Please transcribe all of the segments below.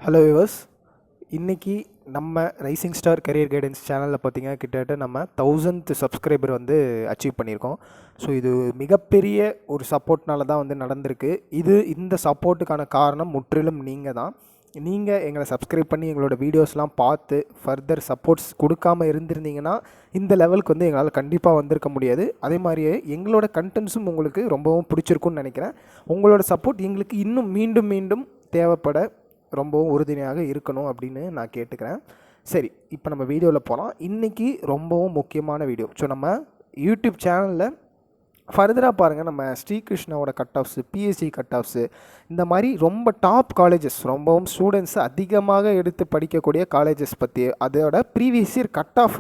Hello viewers, இன்றைக்கி நம்ம rising star career guidance சேனலில் பார்த்திங்கன்னா கிட்டத்தட்ட நம்ம 1000th சப்ஸ்கிரைபர் அச்சீவ் பண்ணியிருக்கோம். ஸோ இது மிகப்பெரிய ஒரு சப்போர்ட்னால தான் நடந்திருக்கு. இந்த சப்போர்ட்டுக்கான காரணம் முற்றிலும் நீங்கள் தான். நீங்கள் எங்களை சப்ஸ்கிரைப் பண்ணி எங்களோட வீடியோஸ்லாம் பார்த்து ஃபர்தர் சப்போர்ட்ஸ் கொடுக்காம இருந்திருந்தீங்கன்னா இந்த லெவலுக்கு எங்களால் கண்டிப்பாக வந்திருக்க முடியாது. அதே மாதிரியே எங்களோட கண்டென்ட்ஸும் உங்களுக்கு ரொம்பவும் பிடிச்சிருக்குன்னு நினைக்கிறேன். உங்களோட சப்போர்ட் எங்களுக்கு இன்னும் மீண்டும் மீண்டும் தேவைப்பட ரொம்பவும் உறுதுணையாக இருக்கணும் அப்படின்னு நான் கேட்டுக்கிறேன். சரி, இப்போ நம்ம வீடியோவில் போகலாம். இன்றைக்கி ரொம்பவும் முக்கியமான வீடியோ. ஸோ நம்ம யூடியூப் சேனலில் ஃபர்தராக பாருங்கள், நம்ம ஸ்ரீகிருஷ்ணாவோட cut offs, BSc cut offs, இந்த மாதிரி ரொம்ப டாப் காலேஜஸ், ரொம்பவும் ஸ்டூடெண்ட்ஸ் அதிகமாக எடுத்து படிக்கக்கூடிய காலேஜஸ் பற்றி அதோட ப்ரீவியஸ் இயர் கட் ஆஃப்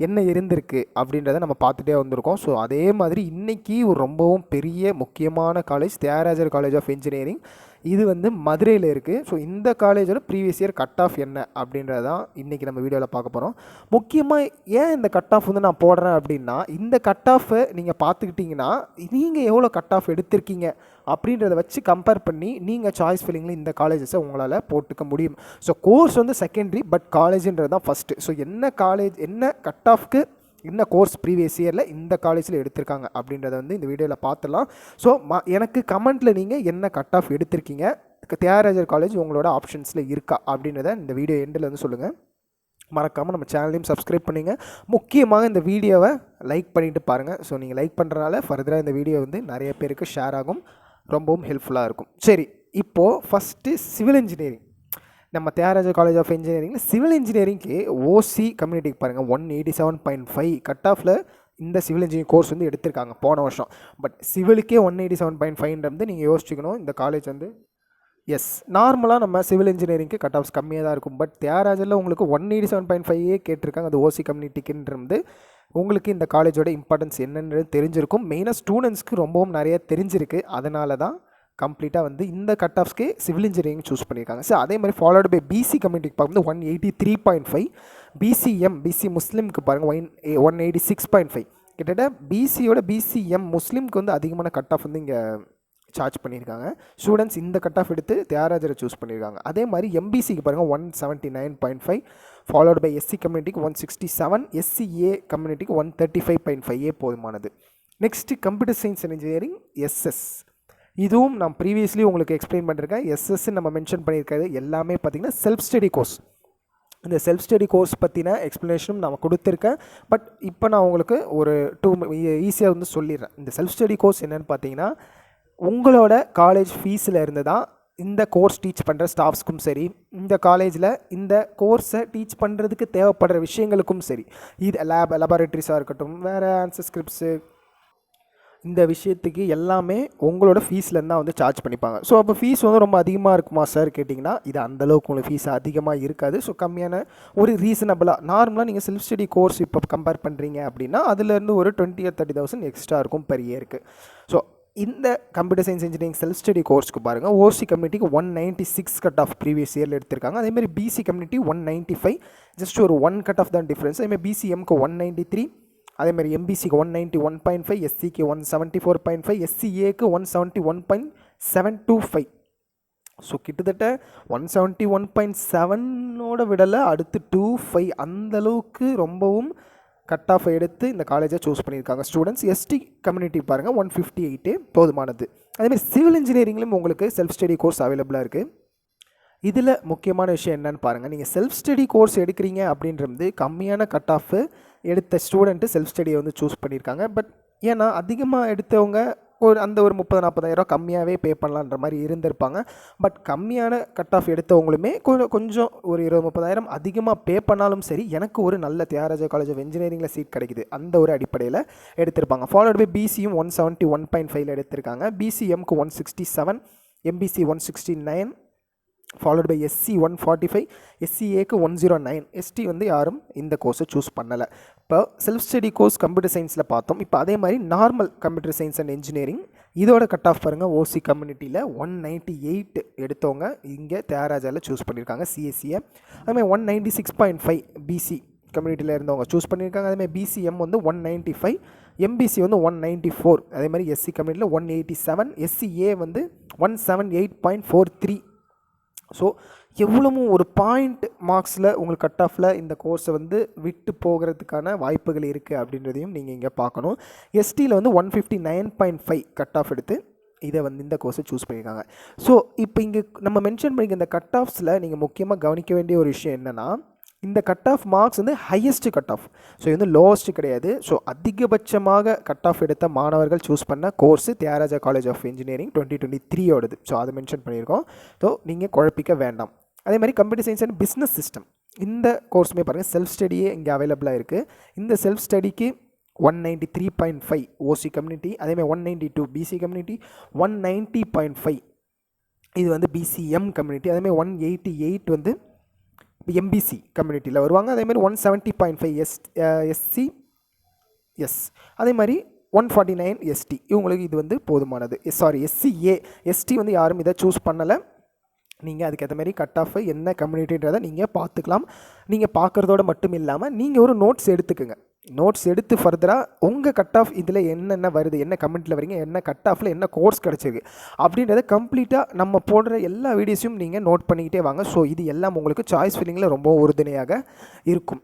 என்ன இருந்திருக்கு அப்படின்றத நம்ம பார்த்துட்டே வந்திருக்கோம். ஸோ அதே மாதிரி இன்றைக்கி ஒரு ரொம்பவும் பெரிய முக்கியமான college Thiagarajar college of engineering. இது மதுரையில் இருக்குது. ஸோ இந்த காலேஜோட ப்ரீவியஸ் இயர் கட் ஆஃப் என்ன அப்படின்றது தான் இன்றைக்கி நம்ம வீடியோவில் பார்க்க போகிறோம். முக்கியமாக ஏன் இந்த கட் ஆஃப் நான் போடுறேன் அப்படின்னா, இந்த கட் ஆஃபை நீங்கள் பார்த்துக்கிட்டிங்கன்னா நீங்கள் எவ்வளோ கட் ஆஃப் எடுத்திருக்கீங்க அப்படின்றத வச்சு கம்பேர் பண்ணி நீங்கள் சாய்ஸ் ஃபில்லிங்கில் இந்த காலேஜஸை உங்களால் போட்டுக்க முடியும். ஸோ கோர்ஸ் செகண்டரி, பட் காலேஜுன்றது தான் ஃபஸ்ட்டு. ஸோ என்ன காலேஜ், என்ன கட் ஆஃப்க்கு என்ன கோர்ஸ் ப்ரீவியஸ் இயரில் இந்த காலேஜில் எடுத்திருக்காங்க அப்படின்றத இந்த வீடியோவில் பார்த்துலாம். ஸோ எனக்கு கமெண்ட்டில் நீங்கள் என்ன கட் ஆஃப் எடுத்திருக்கீங்க, தியாகராஜர் காலேஜ் உங்களோட ஆப்ஷன்ஸில் இருக்கா அப்படின்றத இந்த வீடியோ எண்டில் சொல்லுங்கள். மறக்காமல் நம்ம சேனலையும் சப்ஸ்கிரைப் பண்ணிங்க. முக்கியமாக இந்த வீடியோவை லைக் பண்ணிவிட்டு பாருங்கள். ஸோ நீங்கள் லைக் பண்ணுறதுனால ஃபர்தராக இந்த வீடியோ நிறைய பேருக்கு ஷேர் ஆகும், ரொம்பவும் ஹெல்ப்ஃபுல்லாக இருக்கும். சரி, இப்போது ஃபஸ்ட்டு சிவில் இன்ஜினியரிங். நம்ம தியாகராஜர் காலேஜ் ஆஃப் இன்ஜினியரிங்கில் சிவில் இன்ஜினியரிங்க்கு ஓசி கம்யூனிட்டிக்கு பாருங்கள் 187.5 கட் ஆஃபில் இந்த சிவில் இன்ஜினியரிங் கோர்ஸ் எடுத்திருக்காங்க போன வருஷம். பட் சிவிலுக்கே 187.5 நீங்கள் யோசிச்சுக்கணும். இந்த காலேஜ் எஸ், நார்மலாக நம்ம சிவில் இன்ஜினியரிங்க்கு கட் ஆஃப்ஸ் கம்மியாக தான் இருக்கும். பட் தியாகராஜரில் உங்களுக்கு 187.5 கேட்டிருக்காங்க. அது ஓசி கம்யூனிட்டிக்குன்றது உங்களுக்கு இந்த காலேஜோட இம்பார்ட்டன்ஸ் என்னன்றது தெரிஞ்சிருக்கும். மெயினாக ஸ்டூடெண்ட்ஸ்க்கு ரொம்பவும் நிறைய தெரிஞ்சிருக்கு. அதனால தான் கம்ப்ளீட்டாக இந்த கட் ஆஃப்ஸ்க்கு சிவில் இன்ஜினியரிங் சூஸ் பண்ணியிருக்காங்க. ஸோ அதே மாதிரி ஃபாலோடு பை பிசி கம்யூனிட்டிக்கு பார்க்கும்போது 183.5, பிசி முஸ்லீமுக்கு பாருங்கள் 186.5. கிட்டத்தட்ட பிசிஎம் முஸ்லீமுக்கு அதிகமான கட் ஆஃப் இங்கே சார்ஜ் பண்ணியிருக்காங்க. ஸ்டூடெண்ட்ஸ் இந்த கட் ஆஃப் எடுத்து தியாகராஜரை சூஸ் பண்ணியிருக்காங்க. அதே மாதிரி எம்பிசிக்கு பாருங்கள் 179.5, ஃபாலோடு பை எஸ்சி கம்யூனிட்டிக்கு 167, எஸ்சிஏ கம்யூனிட்டிக்கு 135.5 போதுமானது. Next computer science and engineering SS. இதுவும் நான் ப்ரீவியஸ்லி உங்களுக்கு எக்ஸ்பிளைன் பண்ணியிருக்கேன். எஸ்எஸ் நம்ம மென்ஷன் பண்ணியிருக்கிறது எல்லாமே பார்த்திங்கன்னா செல்ஃப் ஸ்டடி கோர்ஸ். இந்த செல்ஃப் ஸ்டடி கோர்ஸ் பற்றின எக்ஸ்ப்ளனேஷனும் நான் கொடுத்துருக்கேன். பட் இப்போ நான் உங்களுக்கு ஒரு ஈஸியாக சொல்லிடுறேன். இந்த செல்ஃப் ஸ்டடி கோர்ஸ் என்னென்னு பார்த்தீங்கன்னா, உங்களோட காலேஜ் ஃபீஸில் இருந்து தான் இந்த கோர்ஸ் டீச் பண்ணுற ஸ்டாஃப்ஸ்க்கும் சரி, இந்த காலேஜில் இந்த கோர்ஸை டீச் பண்ணுறதுக்கு தேவைப்படுற விஷயங்களுக்கும் சரி, இது லெபார்ட்ரிஸாக இருக்கட்டும், வேறு ஆன்சர் ஸ்கிரிப்ட்ஸு, இந்த விஷயத்துக்கு எல்லாமே உங்களோட ஃபீஸ்லேருந்து தான் சார்ஜ் பண்ணிப்பாங்க. ஸோ அப்போ ஃபீஸ் ரொம்ப அதிகமாக இருக்குமா சார் கேட்டிங்கன்னா, இது அந்தளவுக்கு உங்களுக்கு ஃபீஸ் அதிகமாக இருக்காது. ஸோ கம்மியான ஒரு ரீசனபிளாக நார்மலாக நீங்கள் செல்ஃப் ஸ்டடி கோர்ஸ் இப்போ கம்பேர் பண்ணுறீங்க அப்படின்னா அதுலேருந்து ஒரு 20 or 30,000 எக்ஸ்ட்ரா இருக்கும் பெர் இயருக்கு. ஸோ இந்த computer science engineering self study கோர்ஸ்க்கு பாருங்கள், ஓசி கம்யூனிட்டிக்கு 196 கட் ஆஃப் ப்ரீவியஸ் இயரில் எடுத்திருக்காங்க. அதேமாதிரி பிசி கம்யூனிட்டி 195, ஜஸ்ட் ஒரு 1 கட் ஆஃப் தான் டிஃப்ரென்ஸ். அதேமாதிரி பிசிஎம்க்கு 193, அதேமாதிரி எம்பிசிக்கு 191.5, எஸ்சிக்கு 174.5, எஸ்சிஏக்கு 171.725. ஸோ கிட்டத்தட்ட 171.7 விடலை, அடுத்து 25 அந்தளவுக்கு ரொம்பவும் கட் ஆஃப் எடுத்து இந்த காலேஜை சூஸ் பண்ணியிருக்காங்க ஸ்டூடெண்ட்ஸ். எஸ்டி கம்யூனிட்டி பாருங்கள் 158 போதுமானது. அதேமாதிரி சிவில் இன்ஜினியரிங்லேயும் உங்களுக்கு செல்ஃப் ஸ்டடி கோர்ஸ் அவைலபிளாக இருக்குது. இதில் முக்கியமான விஷயம் என்னென்னு பாருங்கள், நீங்கள் செல்ஃப் ஸ்டடி கோர்ஸ் எடுக்கிறீங்க அப்படின்றது கம்மியான கட் ஆஃப் எடுத்த ஸ்டூடெண்ட்டு செல்ஃப் ஸ்டடியை சூஸ் பண்ணியிருக்காங்க. பட் ஏன்னா அதிகமாக எடுத்தவங்க ஒரு 30,000-40,000 கம்மியாகவே பே பண்ணலான்ற மாதிரி இருந்திருப்பாங்க. பட் கம்மியான கட் ஆஃப் எடுத்தவங்களுமே கொஞ்சம் ஒரு 20-30,000 அதிகமாக பே பண்ணாலும் சரி, எனக்கு ஒரு நல்ல தியாகராஜர் காலேஜ் ஆஃப் இன்ஜினியரிங்கில் சீட் கிடைக்குது அந்த ஒரு அடிப்படையில் எடுத்திருப்பாங்க. ஃபாலோட் பை பிசியும் 171.5 எடுத்திருக்காங்க. பிசிஎம்க்கு 167, எம்பிசி 169, ஃபாலோட் பை எஸ்சி 145, எஸ்சிஏக்கு 109. எஸ்டி யாரும் இந்த கோர்ஸை சூஸ் பண்ணலை. இப்போ செல்ஃப் ஸ்டடி கோர்ஸ் கம்ப்யூட்டர் சயின்ஸில் பார்த்தோம். இப்போ அதே மாதிரி normal computer science and engineering இதோட கட் ஆஃப் பாருங்கள், ஓசி கம்யூனிட்டியில் 198 எடுத்தவங்க இங்கே தியாகராஜரில் சூஸ் பண்ணியிருக்காங்க சிஎஸ்சியை. அதுமாதிரி 196.5 பிசி கம்யூனிட்டியில் இருந்தவங்க சூஸ் பண்ணியிருக்காங்க. அதேமாதிரி பிசிஎம் 195, எம்பிசி 194. அதேமாதிரி எஸ்சி கம்யூனிட்டியில் 187, எஸ்சிஏ 178.43. ஸோ எவ்வளவும் ஒரு பாயிண்ட் மார்க்ஸில் உங்களுக்கு கட் ஆஃபில் இந்த கோர்ஸை வந்து விட்டு போகிறதுக்கான வாய்ப்புகள் இருக்குது அப்படின்றதையும் நீங்கள் இங்கே பார்க்கணும். எஸ்டியில் வந்து 159.5 கட் ஆஃப் எடுத்து இதை வந்து இந்த கோர்ஸை சூஸ் பண்ணியிருக்காங்க. ஸோ இப்போ இங்கே நம்ம மென்ஷன் பண்ணிக்க இந்த கட் ஆஃப்ஸில் நீங்கள் முக்கியமாக கவனிக்க வேண்டிய ஒரு விஷயம் என்னென்னா, இந்த கட் ஆஃப் மார்க்ஸ் வந்து ஹையஸ்ட் கட் ஆஃப். ஸோ இது வந்து லோவஸ்ட் கிடையாது. ஸோ அதிகபட்சமாக கட் ஆஃப் எடுத்த மாணவர்கள் சூஸ் பண்ண course Thiagaraja college of engineering 2023 so அதை மென்ஷன் பண்ணியிருக்கோம். ஸோ நீங்கள் குழப்பிக்க வேண்டாம். அதே மாதிரி computer science and business system இந்த கோர்ஸுமே பாருங்கள், செல்ஃப் ஸ்டடியே இங்கே அவைலபிளாக இருக்குது. இந்த செல்ஃப் ஸ்டடிக்கு 193.5 ஓசி கம்யூனிட்டி, அதேமாதிரி 192 பிசி கம்யூனிட்டி, 190.5 இது வந்து பிசிஎம் கம்யூனிட்டி, அதேமாதிரி 188 வந்து எம்பிசி கம்யூனிட்டியில் வருவாங்க. அதேமாதிரி 170.5 எஸ்சி அதே மாதிரி 149 எஸ்டி இவங்களுக்கு இது வந்து போதுமானது. எஸ்சிஏ எஸ்டி வந்து யாரும் இதை சூஸ் பண்ணலை. நீங்கள் அதுக்கேற்ற மாதிரி கட் ஆஃப் என்ன கம்யூனிட்டின்றதை நீங்கள் பார்த்துக்கலாம். நீங்கள் பார்க்குறதோட மட்டும் இல்லாமல் நீங்கள் ஒரு நோட்ஸ் எடுத்துக்கோங்க. நோட்ஸ் எடுத்து ஃபர்தராக உங்கள் கட் ஆஃப் இதில் என்னென்ன வருது, என்ன கமெண்ட்டில் வரீங்க, என்ன கட் ஆஃபில் என்ன கோர்ஸ் கிடச்சிருக்கு அப்படின்றத கம்ப்ளீட்டாக நம்ம போடுற எல்லா வீடியோஸையும் நீங்கள் நோட் பண்ணிக்கிட்டே வாங்க. ஸோ இது எல்லாம் உங்களுக்கு சாய்ஸ் ஃபில்லிங்கில் ரொம்ப உறுதுணையாக இருக்கும்.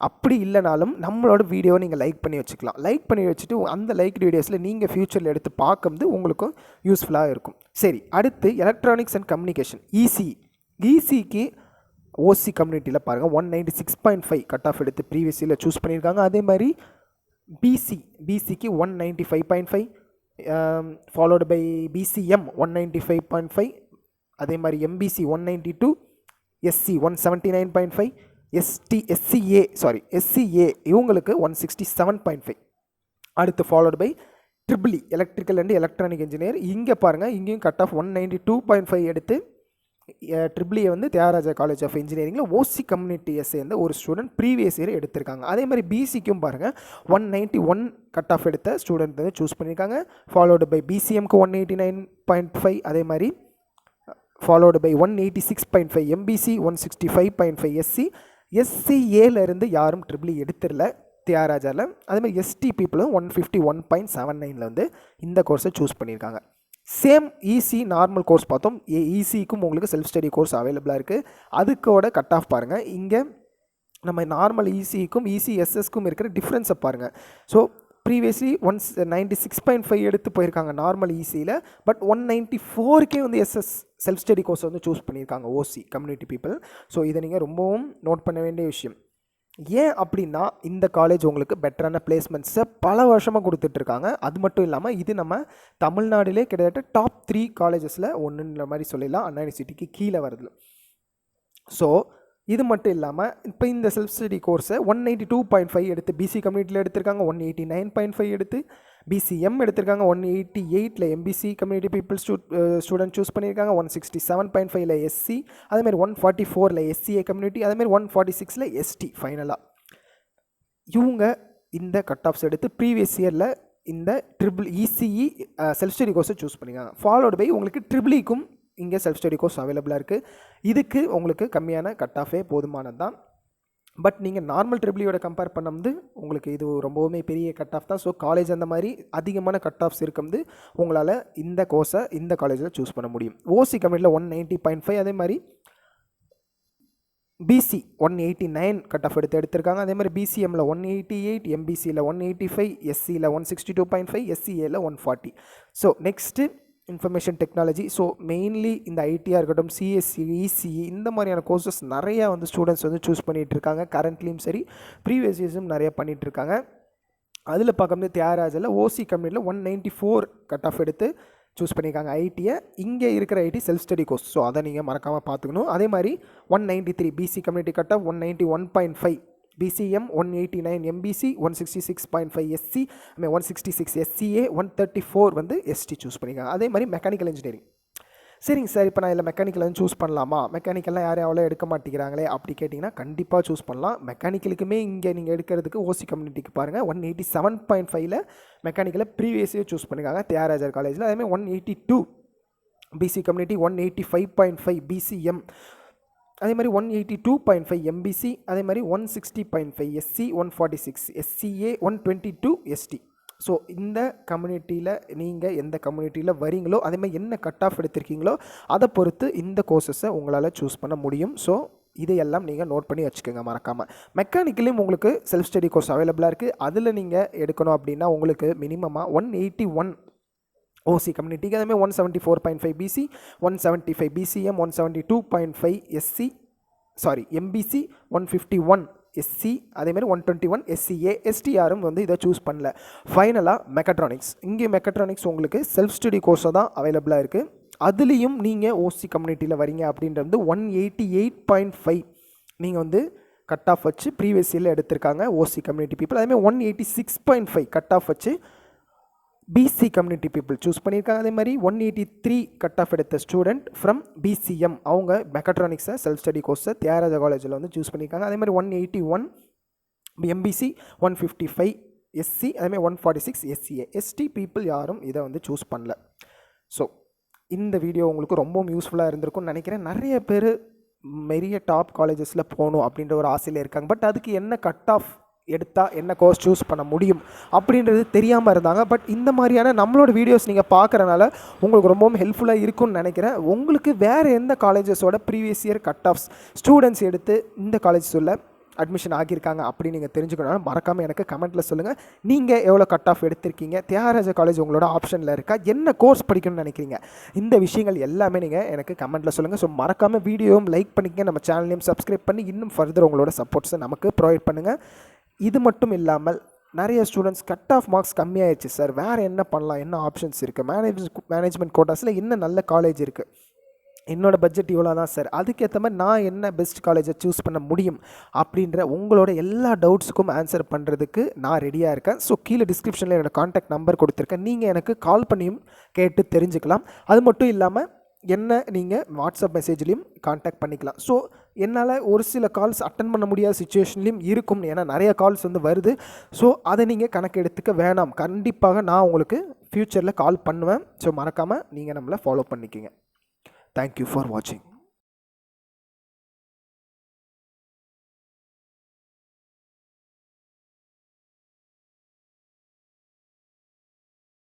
அப்படி இல்லைனாலும் நம்மளோட வீடியோவை நீங்கள் லைக் பண்ணி வச்சுக்கலாம். லைக் பண்ணி வச்சுட்டு அந்த லைக் வீடியோஸில் நீங்கள் ஃப்யூச்சரில் எடுத்து பார்க்குறது உங்களுக்கும் யூஸ்ஃபுல்லாக இருக்கும். சரி, அடுத்து எலக்ட்ரானிக்ஸ் அண்ட் கம்யூனிகேஷன் இசிக்கு ஓசி கம்யூனிட்டியில் பாருங்கள் 196.5 கட் ஆஃப் எடுத்து ப்ரீவியஸ் இயரில் சூஸ் பண்ணியிருக்காங்க. அதே மாதிரி பிசிக்கு 195.5 ஃபாலோடு பை பிசிஎம் 195.5, அதே மாதிரி எம்பிசி 192, எஸ்சி 179.5, எஸ்சிஏ இவங்களுக்கு 167.5. அடுத்து followed by triple electrical and electronic engineer. இங்கே பாருங்கள், இங்கேயும் கட் ஆஃப் 192.5 எடுத்து ட்ரிபிளியை வந்து தியாகராஜா காலேஜ் ஆஃப் இன்ஜினியரிங்கில் ஓசி கம்யூனிட்டியை சேர்ந்த ஒரு ஸ்டூடெண்ட் ப்ரீவியஸ் இயர் எடுத்திருக்காங்க. அதே மாதிரி பிசிக்கும் பாருங்கள் 191 கட் ஆஃப் எடுத்த ஸ்டூடெண்ட் வந்து சூஸ் பண்ணியிருக்காங்க. ஃபாலோடு பை பிசிஎம்க்கு 189.5, அதே மாதிரி ஃபாலோடு பை 186.5 எம்பிசி, 165.5 எஸ்சிஏலேருந்து யாரும் ட்ரிபிள் எடுத்துடல தியாகராஜாவில். அதேமாதிரி எஸ்டி பீப்புளும் 151.79 வந்து இந்த கோர்ஸை சூஸ் பண்ணியிருக்காங்க. சேம் இசி நார்மல் கோர்ஸ் பார்த்தோம். இசிக்கும் உங்களுக்கு செல்ஃப் ஸ்டடி கோர்ஸ் அவைலபிளாக இருக்குது. அதுக்கோட கட் ஆஃப் பாருங்கள். இங்கே நம்ம நார்மல் இசிக்கும் இசிஎஸ்எஸ்க்கும் இருக்கிற டிஃப்ரென்ஸை பாருங்கள். ஸோ ப்ரீவியஸ்லி 196.5 எடுத்து போயிருக்காங்க நார்மல் இசியில். பட் 194க்கே வந்து எஸ்எஸ் செல்ஃப் ஸ்டடி கோர்ஸ் வந்து சூஸ் பண்ணியிருக்காங்க ஓசி கம்யூனிட்டி பீப்புள். ஸோ இதை நீங்கள் ரொம்பவும் நோட் பண்ண வேண்டிய விஷயம். ஏன் அப்படின்னா இந்த காலேஜ் உங்களுக்கு பெட்டரான பிளேஸ்மெண்ட்ஸை பல வருஷமாக கொடுத்துட்ருக்காங்க. அது மட்டும் இல்லாமல் இது நம்ம தமிழ்நாட்டிலே கிட்டத்தட்ட டாப் 3 காலேஜஸில் ஒன்றுன்ற மாதிரி சொல்லிடலாம். அண்ணா யூனிவர்சிட்டிக்கு கீழே வருது. ஸோ இது மட்டும் இல்லாமல் இப்போ இந்த செல்ஃப் ஸ்டடி கோர்ஸை 192.5 எடுத்து பிசி கம்யூனிட்டியில் எடுத்திருக்காங்க, 189.5 எடுத்து பிசிஎம் எடுத்திருக்காங்க, 188 MBC community people student choose பண்ணியிருக்காங்க, 167.5 எஸ்சி, அதேமாதிரி 144 எஸ்சிஏ கம்யூனிட்டி, அதேமாதிரி 146 எஸ்டி. ஃபைனலாக இவங்க இந்த கட் ஆஃப்ஸ் எடுத்து ப்ரீவியஸ் இயரில் இந்த ட்ரிபிள் இசிஇ செல்ஃப் ஸ்டடி கோர்ஸை சூஸ் பண்ணியிருக்காங்க. ஃபாலோடு பை உங்களுக்கு ட்ரிபிளிக்கும் இங்கே செல்ஃப் ஸ்டடி கோர்ஸ் அவைலபிளாக இருக்குது. இதுக்கு உங்களுக்கு கம்மியான கட் ஆஃபே போதுமானது தான். பட் நீங்கள் நார்மல் ட்ரிபிளியோட கம்பேர் பண்ணும்போது உங்களுக்கு இது ரொம்பவுமே பெரிய கட் ஆஃப் தான். ஸோ காலேஜ் அந்த மாதிரி அதிகமான கட் ஆஃப்ஸ் இருக்கும்போது உங்களால் இந்த கோர்ஸை இந்த காலேஜில் சூஸ் பண்ண முடியும். ஓசி கம்யூனிட்டியில் 190.5, அதே மாதிரி பிசி 189 கட் ஆஃப் எடுத்திருக்காங்க. அதே மாதிரி பிசிஎம்மில் 188, எம்பிசியில் 185, எஸ்சியில் 162.5, எஸ்சிஏயில் 140. So next information technology. So mainly இந்த ஐடியாக இருக்கட்டும், சிஎஸ்சி, இசிஇ இந்த மாதிரியான கோர்சஸ் நிறையா வந்து ஸ்டூடெண்ட்ஸ் வந்து சூஸ் பண்ணிகிட்ருக்காங்க. கரண்ட்லியும் சரி ப்ரீவியஸ் இயர்ஸும் நிறையா பண்ணிகிட்ருக்காங்க. அதில் பார்க்கும்போது தியாகராஜில் ஓசி கம்யூனிட்டியில் 194 கட் ஆஃப் எடுத்து சூஸ் பண்ணியிருக்காங்க ஐடியை. இங்கே இருக்கிற IT self study course. So அதை நீங்கள் மறக்காமல் பார்த்துக்கணும். அதே மாதிரி 193 BC community cut off, 191.5 BCM, 189 MBC, 166.5 SC, 166 SCA, 134 வந்து எஸ்டி சூஸ் பண்ணியிருக்காங்க. அதே மாதிரி மெக்கானிக்கல் இன்ஜினியரிங். சரிங்க சார், இப்போ நான் இதில் மெக்கானிக்கல் வந்து சூஸ் பண்ணலாமா, மெக்கானிக்கல்லாம் யாரும் அவ்வளோ எடுக்க மாட்டேங்கிறாங்களே அப்படி கேட்டிங்கன்னா கண்டிப்பாக சூஸ் பண்ணலாம். மெக்கானிக்கலுக்குமே இங்கே நீங்கள் எடுக்கிறதுக்கு ஓசி கம்யூனிட்டிக்கு பாருங்கள் 187.5 மெக்கானிக்கலை ப்ரீவியஸ் இயர் சூஸ் பண்ணியிருக்காங்க தியாகராஜர் காலேஜில். அதேமாதிரி 182 பிசி கம்யூனிட்டி, 185.5 பிசிஎம், அதே மாதிரி 182.5 எம்பிசி, அதே மாதிரி 160.5 எஸ்சி, 146 எஸ்சிஏ, 122 எஸ்டி. ஸோ இந்த கம்யூனிட்டியில் நீங்கள் எந்த கம்யூனிட்டியில் வரீங்களோ அதேமாதிரி என்ன கட் ஆஃப் எடுத்திருக்கீங்களோ அதை பொறுத்து இந்த கோர்சஸை உங்களால் சூஸ் பண்ண முடியும். ஸோ இதையெல்லாம் நீங்கள் நோட் பண்ணி வச்சுக்கோங்க மறக்காமல். மெக்கானிக்கலையும் உங்களுக்கு செல்ஃப் ஸ்டடி கோர்ஸ் அவைலபிளாக இருக்குது. அதில் நீங்கள் எடுக்கணும் அப்படின்னா உங்களுக்கு மினிமமாக 181 ஓசி கம்யூனிட்டிக்கு, அதேமாதிரி 174.5 BC, 175 BCM, 172.5 SC, MBC, 151 SC, அதேமாதிரி 121 எஸ்சிஏ. எஸ்டிஆரும் வந்து இதை சூஸ் பண்ணல. ஃபைனலாக மெக்கட்ரானிக்ஸ். இங்கே மெக்கட்ரானிக்ஸ் உங்களுக்கு செல்ஃப் ஸ்டடி கோர்ஸாக தான் அவைலபிளாக இருக்குது. அதுலேயும் நீங்கள் ஓசி கம்யூனிட்டியில் வரீங்க அப்படின்றது 188.5 நீங்கள் வந்து கட் ஆஃப் வச்சு ப்ரீவியஸ் இயரில் எடுத்திருக்காங்க ஓசி கம்யூனிட்டி பீப்புள். அதேமாதிரி 186.5 கட் ஆஃப் வச்சு பிசி கம்யூனிட்டி பீப்புள் சூஸ் பண்ணியிருக்காங்க. அதே மாதிரி 183 கட் ஆஃப் எடுத்த ஸ்டூடெண்ட் ஃப்ரம் பிசிஎம் அவங்க மெக்கட்ரானிக்ஸை செல்ஃப் ஸ்டடி கோர்ஸை தியாகராஜா காலேஜில் வந்து சூஸ் பண்ணியிருக்காங்க. அதே மாதிரி 181 எம்பிசி, 155 எஸ்சி, அதேமாதிரி 146 எஸ்சிஏ. எஸ்டி பீப்புள் யாரும் இதை வந்து சூஸ் பண்ணல. ஸோ இந்த வீடியோ உங்களுக்கு ரொம்பவும் யூஸ்ஃபுல்லாக இருந்திருக்கும்னு நினைக்கிறேன். நிறைய பேர் பெரிய டாப் காலேஜஸில் போகணும் அப்படின்ற ஒரு ஆசையில் இருக்காங்க. பட் அதுக்கு என்ன கட் ஆஃப் எடுத்தால் என்ன கோர்ஸ் சூஸ் பண்ண முடியும் அப்படின்றது தெரியாமல் இருந்தாங்க. பட் இந்த மாதிரியான நம்மளோட வீடியோஸ் நீங்கள் பார்க்குறனால உங்களுக்கு ரொம்பவும் ஹெல்ப்ஃபுல்லாக இருக்கும்னு நினைக்கிறேன். உங்களுக்கு வேறு எந்த காலேஜஸோட previous year cut offs students எடுத்து இந்த காலேஜஸ் உள்ள அட்மிஷன் ஆகியிருக்காங்க அப்படின்னு நீங்கள் தெரிஞ்சுக்கணும். மறக்காமல் எனக்கு கமெண்ட்டில் சொல்லுங்கள். நீங்கள் எவ்வளோ கட் ஆஃப் எடுத்திருக்கீங்க, தியாகராஜா காலேஜ் உங்களோட ஆப்ஷனில் இருக்கா, என்ன கோர்ஸ் படிக்கணும்னு நினைக்கிறீங்க, இந்த விஷயங்கள் எல்லாமே நீங்கள் எனக்கு கமெண்ட்டில் சொல்லுங்கள். ஸோ மறக்காமல் வீடியோவும் லைக் பண்ணிக்கங்க, நம்ம சேனலையும் சப்ஸ்கிரைப் பண்ணி இன்னும் ஃபர்தர் உங்களோட சப்போர்ட்ஸை நமக்கு ப்ரொவைட் பண்ணுங்கள். இது மட்டும் இல்லாமல் நிறைய ஸ்டூடெண்ட்ஸ் கட் ஆஃப் மார்க்ஸ் கம்மியாகிடுச்சு சார், வேறு என்ன பண்ணலாம், என்ன ஆப்ஷன்ஸ் இருக்குது, மேனேஜ்மெண்ட் கோட்டாஸில் என்ன நல்ல காலேஜ் இருக்குது, என்னோட பட்ஜெட் இவ்வளோ தான் சார், அதுக்கேற்ற மாதிரி நான் என்ன பெஸ்ட் காலேஜை சூஸ் பண்ண முடியும் அப்படின்ற உங்களோட எல்லா டவுட்ஸுக்கும் ஆன்சர் பண்ணுறதுக்கு நான் ரெடியாக இருக்கேன். ஸோ கீழே டிஸ்கிரிப்ஷனில் என்னோடய கான்டாக்ட் நம்பர் கொடுத்துருக்கேன். நீங்கள் எனக்கு கால் பண்ணியும் கேட்டு தெரிஞ்சுக்கலாம். அது மட்டும் இல்லாமல் என்ன நீங்கள் வாட்ஸ்அப் மெசேஜ்லேயும் கான்டாக்ட் பண்ணிக்கலாம். ஸோ என்னால் ஒரு சில கால்ஸ் அட்டன் பண்ண முடியாத சுச்சுவேஷன்லேயும் இருக்கும், ஏன்னா நிறைய கால்ஸ் வந்து வருது. ஸோ அதை நீங்கள் கணக்கு எடுத்துக்க வேணாம். கண்டிப்பாக நான் உங்களுக்கு ஃப்யூச்சரில் கால் பண்ணுவேன். ஸோ மறக்காமல் நீங்கள் நம்மளை ஃபாலோ பண்ணிக்கோங்க. Thank you for watching.